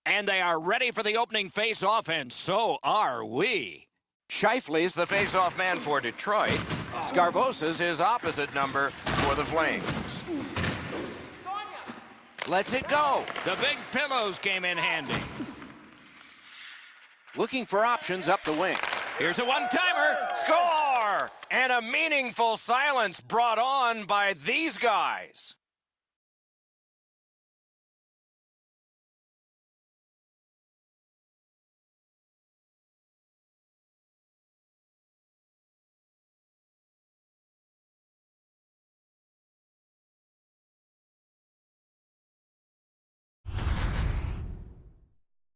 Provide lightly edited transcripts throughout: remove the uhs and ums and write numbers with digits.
And they are ready for the opening face-off, and so are we. Scheifele's the face-off man for Detroit. Scarbosa's his opposite number for the Flames. Let's it go. The big pillows came in handy. Looking for options up the wing. Here's a one-timer. Score! And a meaningful silence brought on by these guys.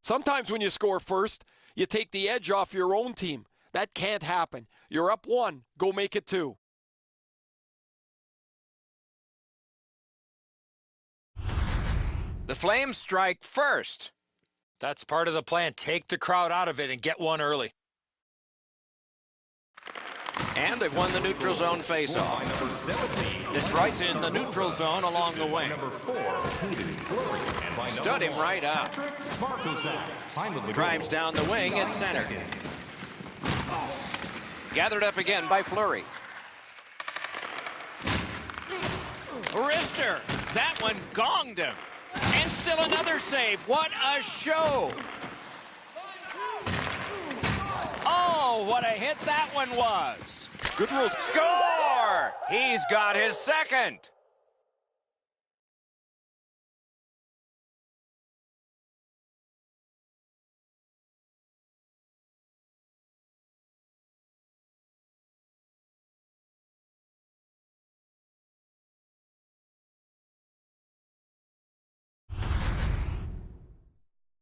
Sometimes when you score first, you take the edge off your own team. That can't happen. You're up 1. Go make it 2. The Flames strike first. That's part of the plan. Take the crowd out of it and get one early. And they've won the neutral zone faceoff. Detroit's in the neutral zone along the wing. Stud him right out. Drives down the wing at center. Gathered up again by Fleury. Wrister. That one gonged him. And still another save. What a show. Oh, what a hit that one was. Good rules. Score! He's got his second.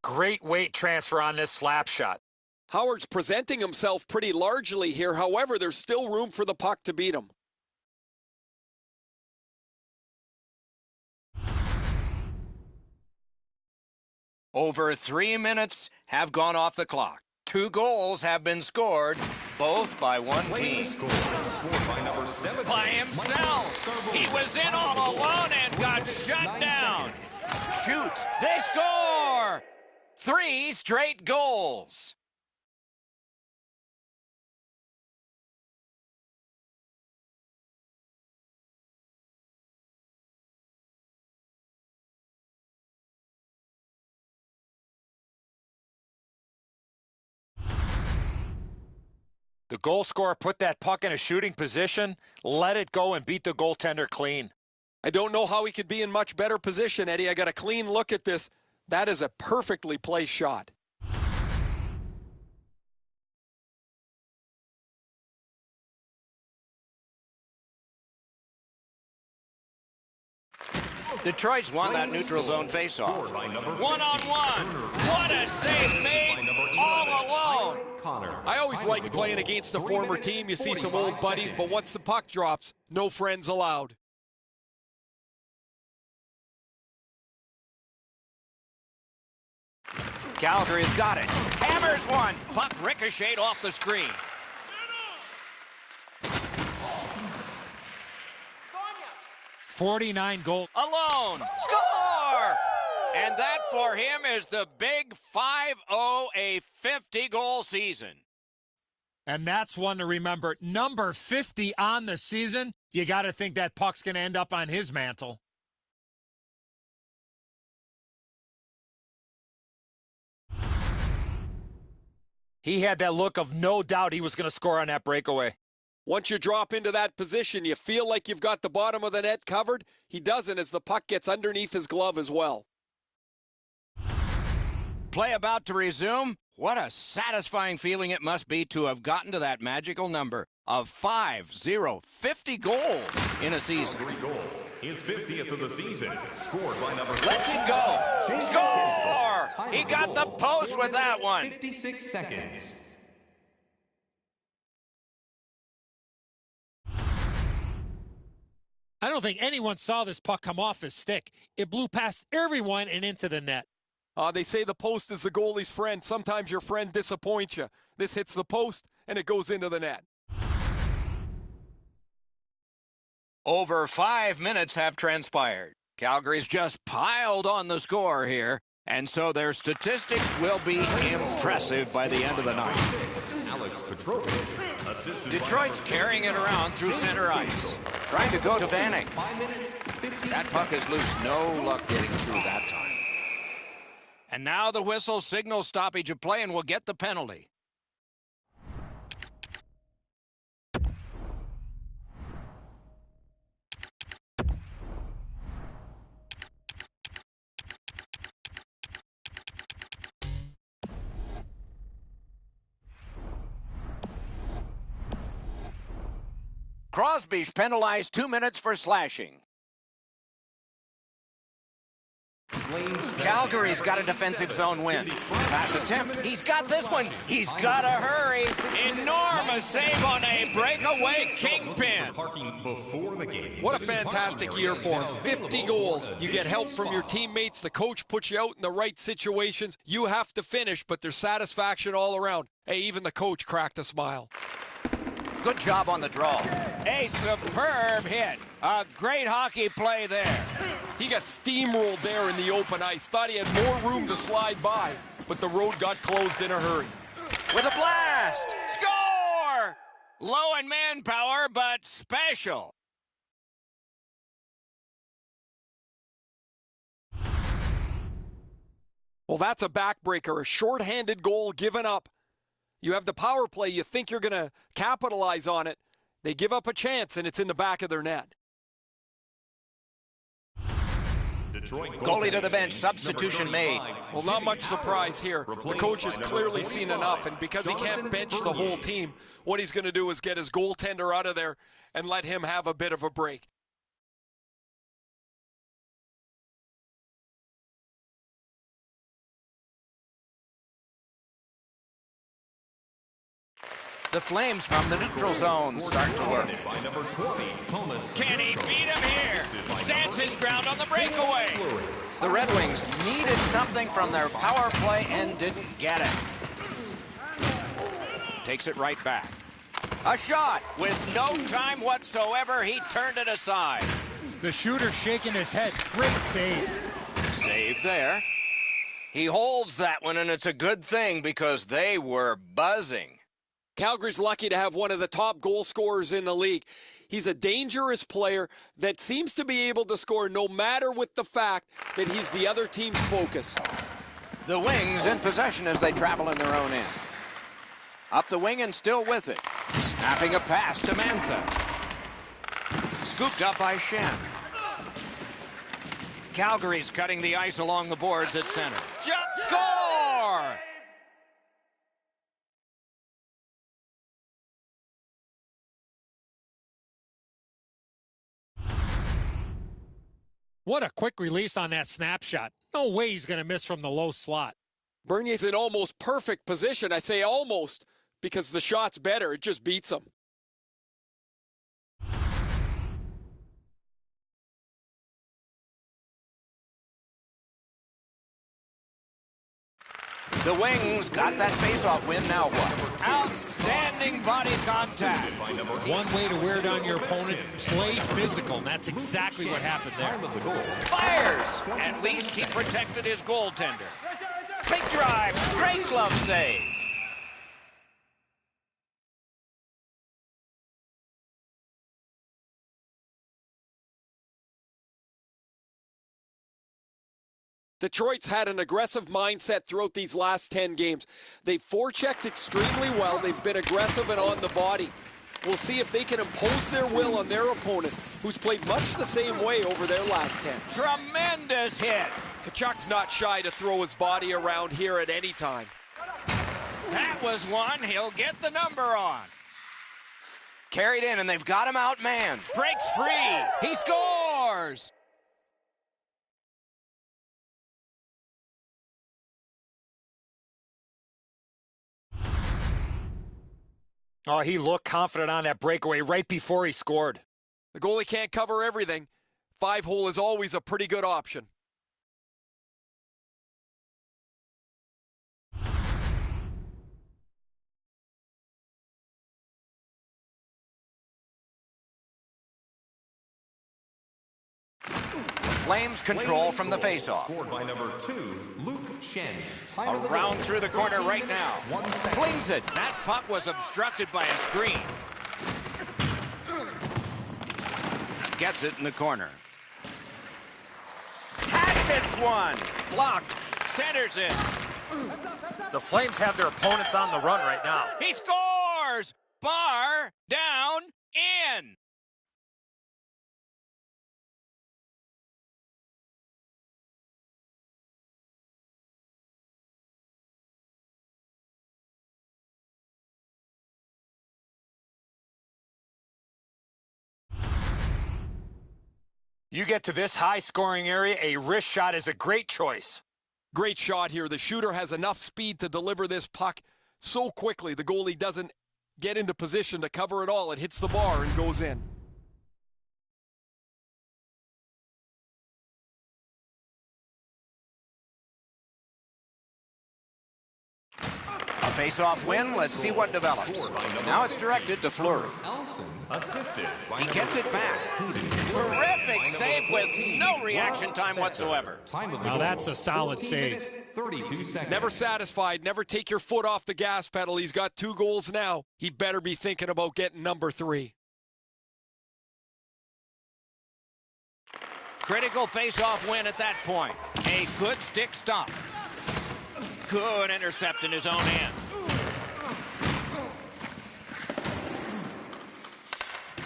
Great weight transfer on this slap shot. Howard's presenting himself pretty largely here. However, there's still room for the puck to beat him. Over 3 minutes have gone off the clock. 2 goals have been scored, both by one team. By himself. He was in all alone and got shut down. Shoot. They score. 3 straight goals. The goal scorer put that puck in a shooting position, let it go, and beat the goaltender clean. I don't know how he could be in much better position, Eddie. I got a clean look at this. That is a perfectly placed shot. Detroit's won that neutral zone faceoff. One-on-one. What a save made all alone. I always liked playing against a former team. You see some old buddies, but once the puck drops, no friends allowed. Calgary's got it. Hammers one. Puck ricocheted off the screen. 49 goals. Alone. Score! And that for him is the big 5-0, a 50-goal season. And that's one to remember. Number 50 on the season. You got to think that puck's going to end up on his mantle. He had that look of no doubt he was going to score on that breakaway. Once you drop into that position, you feel like you've got the bottom of the net covered. He doesn't as the puck gets underneath his glove as well. Play about to resume. What a satisfying feeling it must be to have gotten to that magical number of 50 goals in a season. His 50th of the season, scored by number. Let's it go. Score! He got the post with that one. 56 seconds. I don't think anyone saw this puck come off his stick. It blew past everyone and into the net. They say the post is the goalie's friend. Sometimes your friend disappoints you. This hits the post, and it goes into the net. Over 5 minutes have transpired. Calgary's just piled on the score here. And so their statistics will be impressive by the end of the night. Detroit's carrying it around through center ice. Trying to go to Vanek. That puck is loose. No luck getting through that time. And now the whistle signals stoppage of play and will get the penalty. Crosby's penalized 2 minutes for slashing. Calgary's got a defensive zone win. Pass attempt. He's got this one. He's got to hurry. Enormous save on a breakaway kingpin. What a fantastic year for him. 50 goals. You get help from your teammates. The coach puts you out in the right situations. You have to finish, but there's satisfaction all around. Hey, even the coach cracked a smile. Good job on the draw. A superb hit. A great hockey play there. He got steamrolled there in the open ice. Thought he had more room to slide by, but the road got closed in a hurry. With a blast. Score! Low in manpower, but special. Well, that's a backbreaker, a shorthanded goal given up. You have the power play, you think you're going to capitalize on it. They give up a chance, and it's in the back of their net. Goalie to the bench, substitution made. Well, not much surprise here. The coach has clearly seen enough, and because he can't bench the whole team, what he's going to do is get his goaltender out of there and let him have a bit of a break. The Flames from the neutral zone start to work. Can he beat him here? Stands his ground on the breakaway. The Red Wings needed something from their power play and didn't get it. Takes it right back. A shot with no time whatsoever. He turned it aside. The shooter shaking his head. Great save. Save there. He holds that one, and it's a good thing because they were buzzing. Calgary's lucky to have one of the top goal scorers in the league. He's a dangerous player that seems to be able to score no matter with the fact that he's the other team's focus. The Wings in possession as they travel in their own end. Up the wing and still with it. Snapping a pass to Mantha. Scooped up by Shen. Calgary's cutting the ice along the boards at center. Score! What a quick release on that snapshot. No way he's going to miss from the low slot. Bernier's in almost perfect position. I say almost because the shot's better. It just beats him. The Wings got that faceoff win. Now what? Outstanding body contact. One way to wear down your opponent, play physical, and that's exactly what happened there. Fires! At least he protected his goaltender. Big drive, great glove save. Detroit's had an aggressive mindset throughout these last 10 games. They've forechecked extremely well. They've been aggressive and on the body. We'll see if they can impose their will on their opponent, who's played much the same way over their last 10. Tremendous hit. Kachuk's not shy to throw his body around here at any time. That was one he'll get the number on. Carried in, and they've got him outmanned. Breaks free. He scores. Oh, he looked confident on that breakaway right before he scored. The goalie can't cover everything. 5-hole is always a pretty good option. Flames control from the faceoff. Scored by number 2, Luke Chen. Around through the corner right now. Flings it. That puck was obstructed by a screen. Gets it in the corner. Hacks it's one. Blocked. Centers it. The Flames have their opponents on the run right now. He scores! Bar down in. You get to this high-scoring area, a wrist shot is a great choice. Great shot here. The shooter has enough speed to deliver this puck so quickly. The goalie doesn't get into position to cover it all. It hits the bar and goes in. A face-off win. Let's see what develops. Now it's directed to Fleury. He gets it back. Terrific save with no reaction time whatsoever. Now that's a solid save. 32 seconds. Never satisfied. Never take your foot off the gas pedal. He's got 2 goals now. He better be thinking about getting number 3. Critical face-off win at that point. A good stick stop. Good intercept in his own end.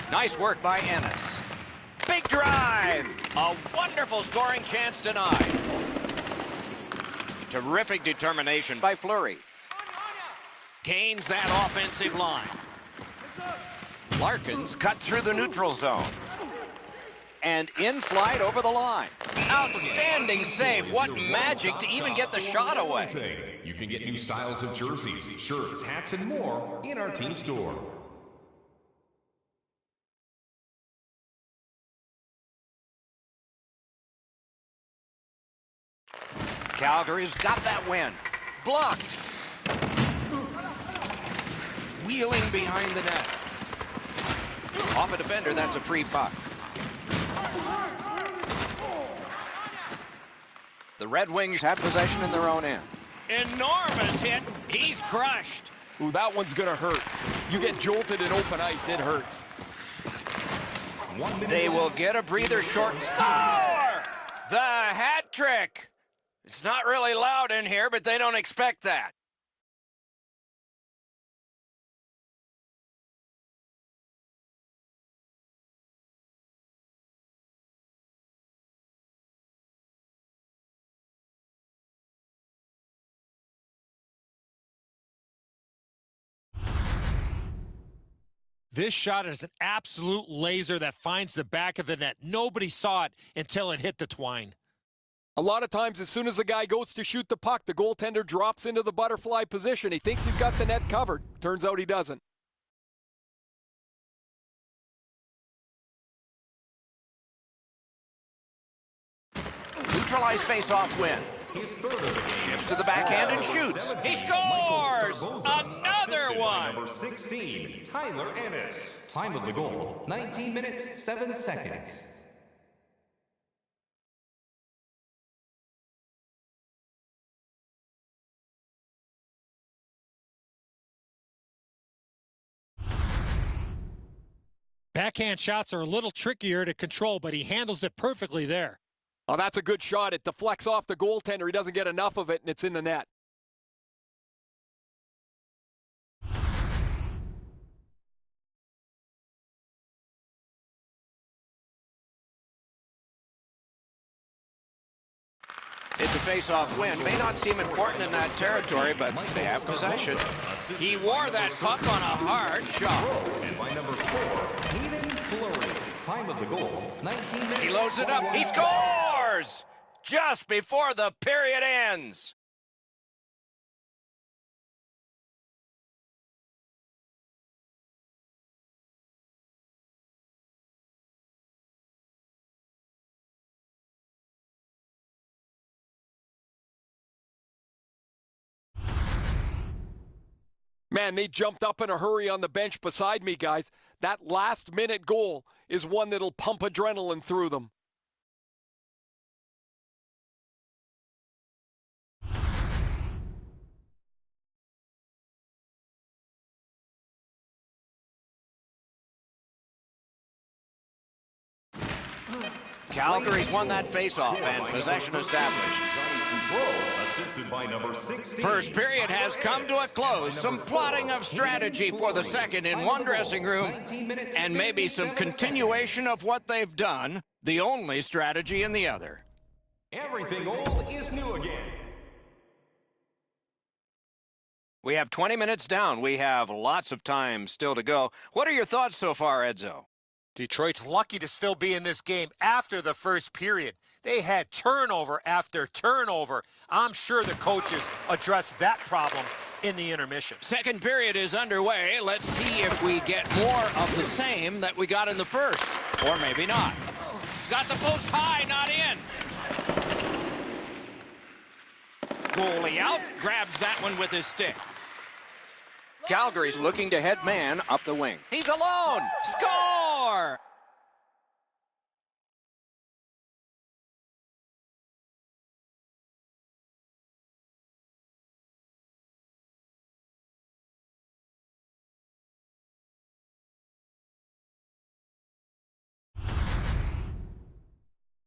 Nice work by Ennis. Big drive. A wonderful scoring chance denied. Terrific determination by Fleury. Gains that offensive line. Larkins cut through the neutral zone. And in flight over the line. Outstanding save. What magic to even get the shot away. You can get new styles of jerseys, shirts, hats, and more in our team store. Calgary's got that win. Blocked. Wheeling behind the net. Off a defender, that's a free puck. The Red Wings have possession in their own end. Enormous hit. He's crushed. Ooh, that one's going to hurt. You get jolted in open ice, it hurts. They will get a breather short. Score! The hat trick. It's not really loud in here, but they don't expect that. This shot is an absolute laser that finds the back of the net. Nobody saw it until it hit the twine. A lot of times, as soon as the guy goes to shoot the puck, the goaltender drops into the butterfly position. He thinks he's got the net covered. Turns out he doesn't. Neutralized face-off win. Shifts to the backhand and shoots. He scores! Another one! Number 16, Tyler Ennis. Time of the goal, 19 minutes, 7 seconds. Backhand shots are a little trickier to control, but he handles it perfectly there. Oh, that's a good shot. It deflects off the goaltender. He doesn't get enough of it, and it's in the net. It's a face-off win. May not seem important in that territory, but they have possession. He wore that puck on a hard shot. And by number 4, Hayden Fleury. Time of the goal, 19 minutes. He loads it up. He scores! Just before the period ends. Man, they jumped up in a hurry on the bench beside me, guys. That last-minute goal is one that'll pump adrenaline through them. Calgary's won that faceoff and possession established. First period has come to a close. Some plotting of strategy for the second in one dressing room, and maybe some continuation of what they've done, the only strategy in the other. Everything old is new again. We have 20 minutes down. We have lots of time still to go. What are your thoughts so far, Edzo? Detroit's lucky to still be in this game after the first period. They had turnover after turnover. I'm sure the coaches addressed that problem in the intermission. Second period is underway. Let's see if we get more of the same that we got in the first. Or maybe not. Got the post high, not in. Goalie out, grabs that one with his stick. Calgary's looking to head man up the wing. He's alone! Score!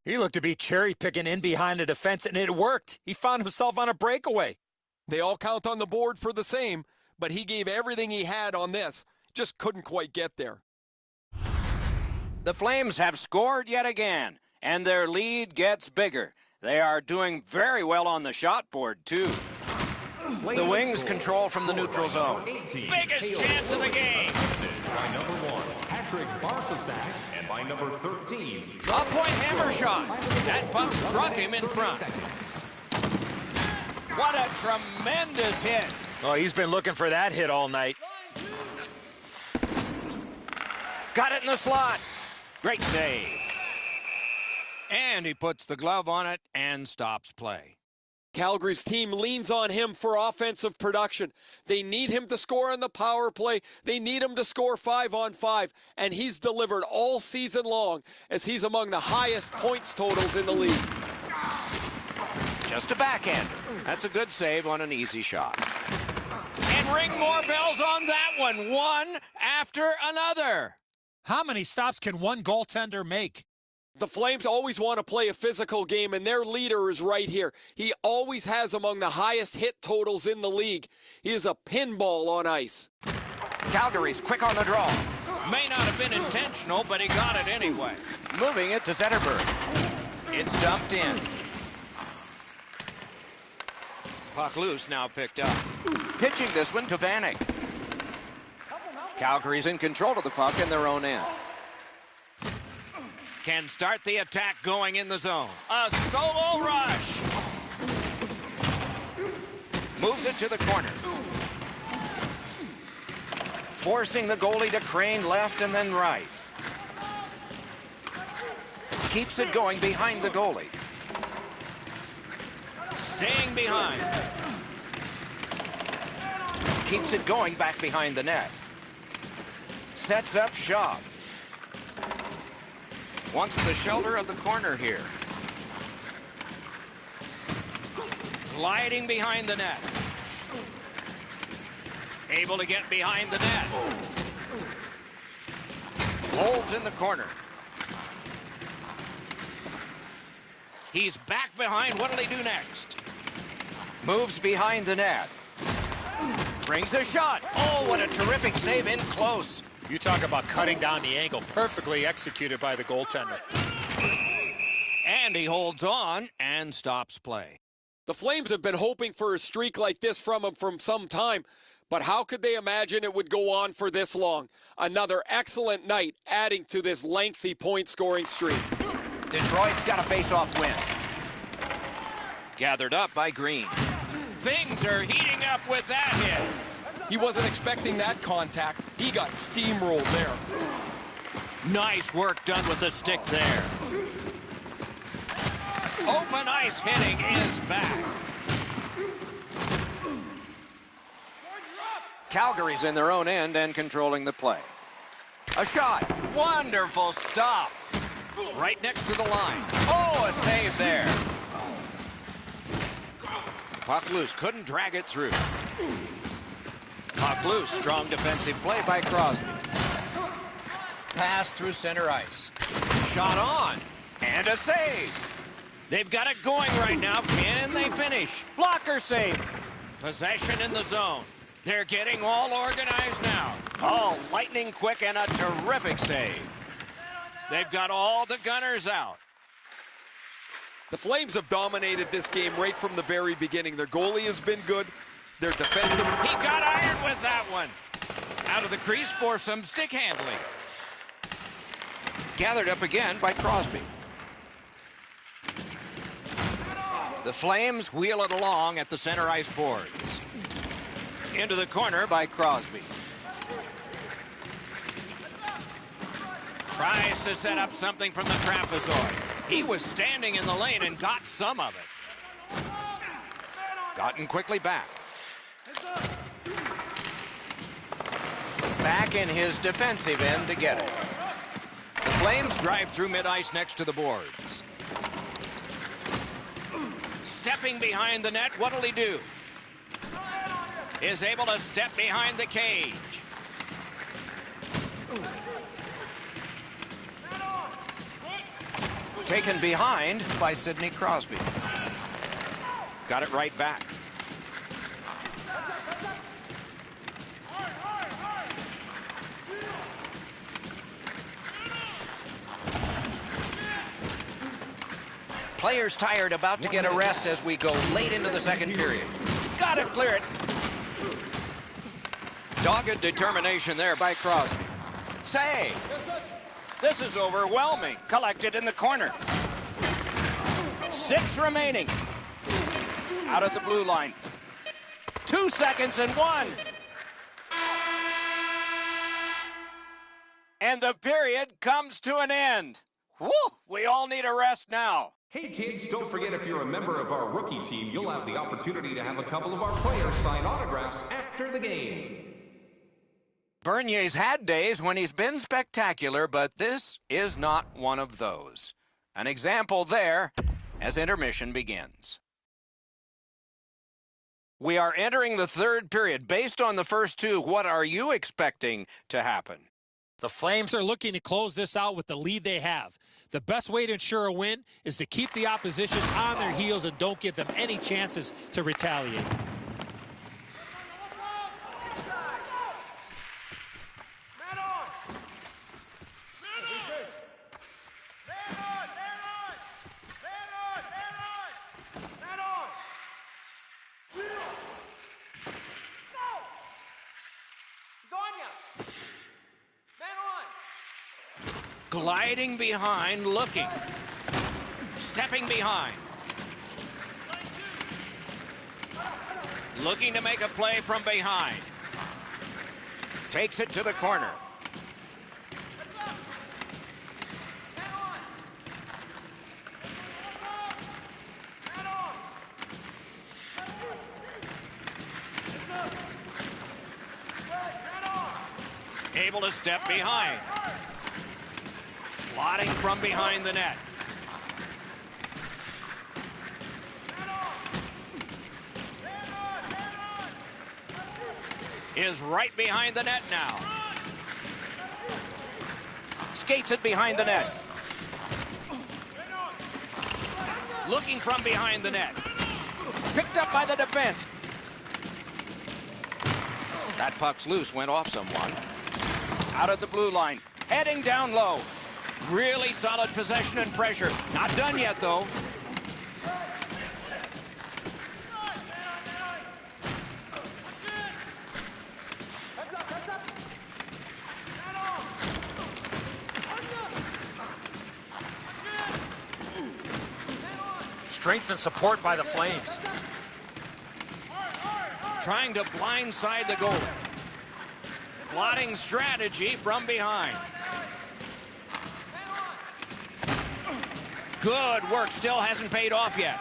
He looked to be cherry-picking in behind the defense, and it worked. He found himself on a breakaway. They all count on the board for the same, but he gave everything he had on this. Just couldn't quite get there. The Flames have scored yet again, and their lead gets bigger. They are doing very well on the shot board, too. The Wings control from the neutral zone. Biggest chance of the game. By number 1, Patrick Barsasak, and by number 13, A point hammer shot. That puck struck him in front. What a tremendous hit. Oh, he's been looking for that hit all night. Got it in the slot. Great save. And he puts the glove on it and stops play. Calgary's team leans on him for offensive production. They need him to score on the power play. They need him to score 5-on-5. And he's delivered all season long as he's among the highest points totals in the league. Just a backhander. That's a good save on an easy shot. And ring more bells on that one. One after another. How many stops can one goaltender make? The Flames always want to play a physical game, and their leader is right here. He always has among the highest hit totals in the league. He is a pinball on ice. Calgary's quick on the draw. May not have been intentional, but he got it anyway. Moving it to Zetterberg. It's dumped in. Puck loose, now picked up. Pitching this one to Vanek. Calgary's in control of the puck in their own end. Can start the attack going in the zone. A solo rush. Moves it to the corner. Forcing the goalie to crane left and then right. Keeps it going behind the goalie. Staying behind. Keeps it going back behind the net. Sets up shot. Wants the shoulder of the corner here. Gliding behind the net. Able to get behind the net. Holds in the corner. He's back behind. What'll he do next? Moves behind the net. Brings a shot. Oh, what a terrific save in close. You talk about cutting down the angle. Perfectly executed by the goaltender. And he holds on and stops play. The Flames have been hoping for a streak like this from him from some time, but how could they imagine it would go on for this long? Another excellent night adding to this lengthy point-scoring streak. Detroit's got a face-off win. Gathered up by Green. Things are heating up with that hit. He wasn't expecting that contact. He got steamrolled there. Nice work done with the stick there. Open ice hitting is back. Calgary's in their own end and controlling the play. A shot. Wonderful stop. Right next to the line. Oh, a save there. Puck loose. Couldn't drag it through. Puck loose. Strong defensive play by Crosby. Pass through center ice. Shot on. And a save. They've got it going right now. Can they finish? Blocker save. Possession in the zone. They're getting all organized now. Oh, lightning quick and a terrific save. They've got all the gunners out. The Flames have dominated this game right from the very beginning. Their goalie has been good. Their defensive... He got iron with that one. Out of the crease for some stick handling. Gathered up again by Crosby. The Flames wheel it along at the center ice boards. Into the corner by Crosby. Tries to set up something from the trapezoid. He was standing in the lane and got some of it. Gotten quickly back. Back in his defensive end to get it. The Flames drive through mid-ice next to the boards. Stepping behind the net, what'll he do? Is able to step behind the cage. Taken behind by Sidney Crosby. Got it right back. Players tired, about to get a rest as we go late into the second period. Got it, clear it. Dogged determination there by Crosby. Save. This is overwhelming. Collected in the corner. 6 remaining. Out at the blue line. 2 seconds and 1. And the period comes to an end. Woo! We all need a rest now. Hey kids, don't forget if you're a member of our rookie team, you'll have the opportunity to have a couple of our players sign autographs after the game. Bernier's had days when he's been spectacular, but this is not one of those. An example there as intermission begins. We are entering the third period. Based on the first two, what are you expecting to happen? The Flames are looking to close this out with the lead they have. The best way to ensure a win is to keep the opposition on their heels and don't give them any chances to retaliate. Gliding behind, looking. Stepping behind. Looking to make a play from behind. Takes it to the corner. Able to step behind. Plotting from behind the net. Is right behind the net now. Skates it behind the net. Looking from behind the net. Picked up by the defense. That puck's loose, went off someone. Out at the blue line. Heading down low. Really solid possession and pressure. Not done yet, though. Strength and support by the Flames. Trying to blindside the goal. Plotting strategy from behind. Good work, still hasn't paid off yet.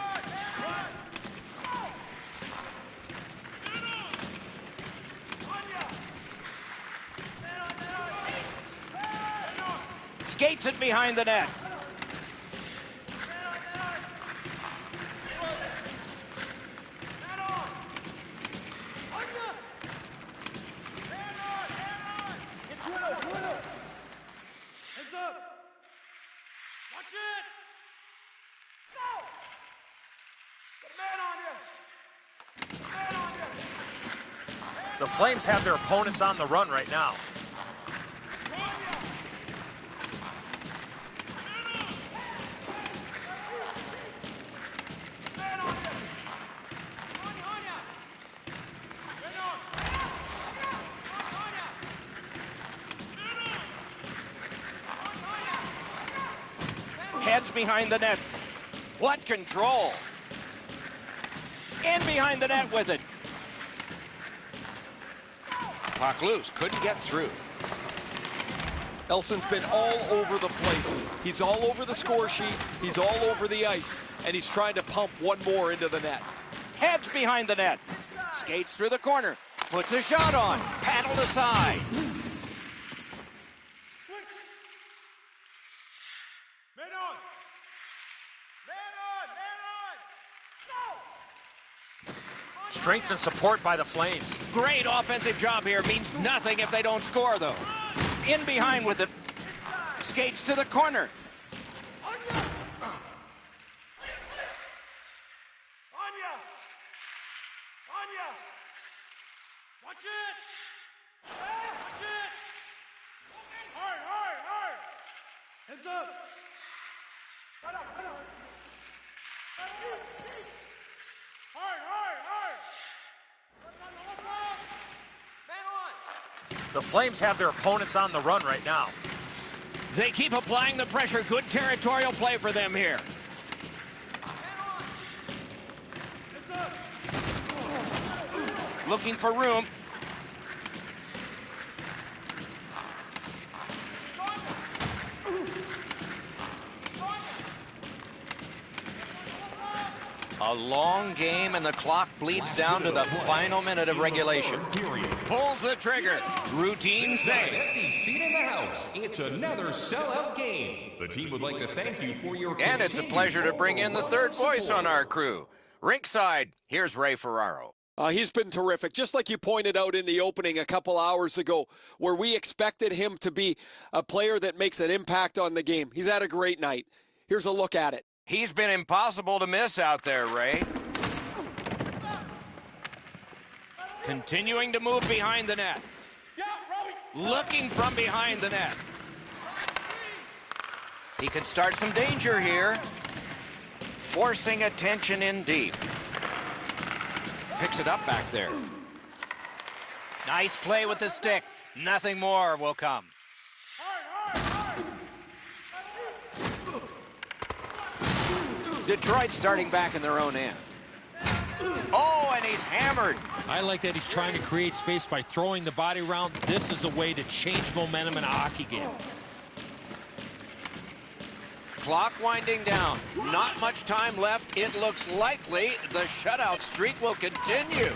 Skates it behind the net. Heads up! Watch it! The Flames have their opponents on the run right now. Heads behind the net. What control! In behind the net with it. Puck loose, couldn't get through. Elson's been all over the place. He's all over the score sheet. He's all over the ice. And he's trying to pump one more into the net. Heads behind the net. Skates through the corner. Puts a shot on. Paddled aside. Strength and support by the Flames. Great offensive job here. Means nothing if they don't score, though. In behind with it. Skates to the corner. Watch it! Watch it! Hard! Heads up! Hard! The Flames have their opponents on the run right now. They keep applying the pressure. Good territorial play for them here. Looking for room. A long game, and the clock bleeds down to the final minute of regulation. Pulls the trigger. Routine save. Empty seat in the house. It's another sellout game. The team would like to thank you for your And it's a pleasure to bring in the third voice on our crew. Rinkside, here's Ray Ferraro. He's been terrific, just like you pointed out in the opening a couple hours ago, where we expected him to be a player that makes an impact on the game. He's had a great night. Here's a look at it. He's been impossible to miss out there, Ray. Continuing to move behind the net. Looking from behind the net. He can start some danger here. Forcing attention in deep. Picks it up back there. Nice play with the stick. Nothing more will come. Detroit starting back in their own end. Oh, and he's hammered. I like that he's trying to create space by throwing the body around. This is a way to change momentum in a hockey game. Clock winding down. Not much time left. It looks likely the shutout streak will continue.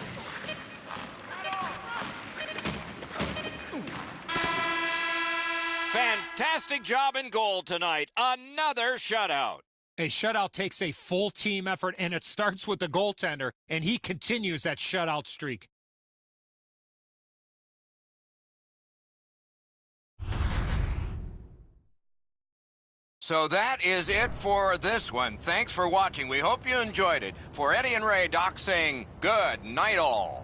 Fantastic job in goal tonight. Another shutout. A shutout takes a full team effort, and it starts with the goaltender, and he continues that shutout streak. So that is it for this one. Thanks for watching. We hope you enjoyed it. For Eddie and Ray, Doc saying good night all.